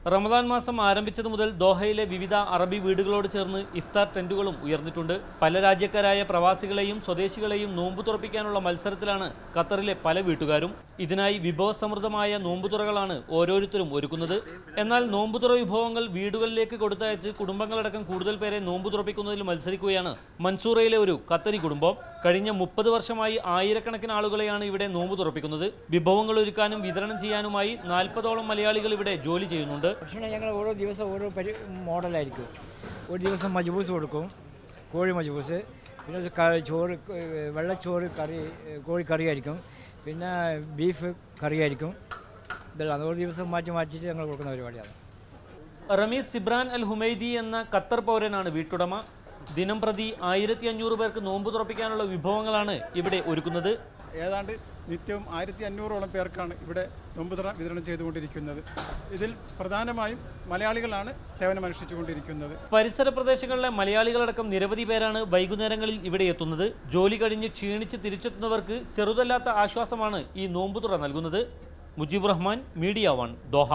റമദാൻ മാസം ആരംഭിച്ചതു മുതൽ ദോഹയിലെ വിവിധ അറബി വീടുകളോട് ചേർന്ന് ഇഫ്താർ ടെന്റുകളും ഉയർന്നിട്ടുണ്ട്. പല രാജ്യക്കാരായ പ്രവാസികളെയും സ്വദേശികളെയും നോമ്പു തുറപ്പിക്കാനുള്ള മത്സരത്തിലാണ് ഖത്തറിലെ പല വീട്ടുകാരും. ഇതിനായി വിഭവസമൃദ്ധമായ നോമ്പുതുറകളാണ് ഓരോരുത്തരും ഒരുക്കുന്നത്. എന്നാൽ നോമ്പുതുറ വിഭവങ്ങൾ വീടുകളിലേക്ക് കൊടുത്തയച്ച് കുടുംബങ്ങളടക്കം കൂടുതൽ പേരെ നോമ്പു തുറപ്പിക്കുന്നതിൽ മത്സരിക്കുകയാണ് മൻസൂറയിലെ ഒരു ഖത്തരി കുടുംബം. കഴിഞ്ഞ 30 വർഷമായി ആയിരക്കണക്കിന് ആളുകളെയാണ് ഇവിടെ നോമ്പു തുറപ്പിക്കുന്നത്. വിഭവങ്ങൾ ഒരുക്കാനും വിതരണം ചെയ്യാനുമായി 40ഓളം മലയാളികൾ ഇവിടെ ജോലി ചെയ്യുന്നുണ്ട്. ഭക്ഷണം ഞങ്ങൾ ഓരോ ദിവസം ഓരോ മോഡലായിരിക്കും. ഒരു ദിവസം മജ്ബൂസ് കൊടുക്കും, കോഴി മജ്ബൂസ്, പിന്നെ ചോറ്, വെള്ളച്ചോറ് കറി, കോഴിക്കറി ആയിരിക്കും, പിന്നെ ബീഫ് കറി ആയിരിക്കും. ഇതെല്ലാം ഓരോ ദിവസം മാറ്റിയിട്ട് ഞങ്ങൾ കൊടുക്കുന്ന പരിപാടിയാണ്. റമീസ് സിബ്രാൻ അൽ ഹുമൈദി എന്ന ഖത്തർ പൗരനാണ് വീട്ടുടമ. ദിനം പ്രതി 1500 പേർക്ക് നോമ്പ് തുറപ്പിക്കാനുള്ള വിഭവങ്ങളാണ് ഇവിടെ ഒരുക്കുന്നത്. ഏതാണ്ട് നിത്യവും 1500ഓളം പേർക്കാണ് ഇവിടെ നോമ്പുതുറ വിതരണം ചെയ്തുകൊണ്ടിരിക്കുന്നത്. ഇതിൽ പ്രധാനമായും മലയാളികളാണ് സേവനമനുഷ്ഠിച്ചുകൊണ്ടിരിക്കുന്നത്. പരിസര പ്രദേശങ്ങളിലെ മലയാളികളടക്കം നിരവധി പേരാണ് വൈകുന്നേരങ്ങളിൽ ഇവിടെ എത്തുന്നത്. ജോലി കഴിഞ്ഞ് ക്ഷീണിച്ച് തിരിച്ചെത്തുന്നവർക്ക് ചെറുതല്ലാത്ത ആശ്വാസമാണ് ഈ നോമ്പുതുറ നൽകുന്നത്. Mujeeb Rahman, media 1, Doha.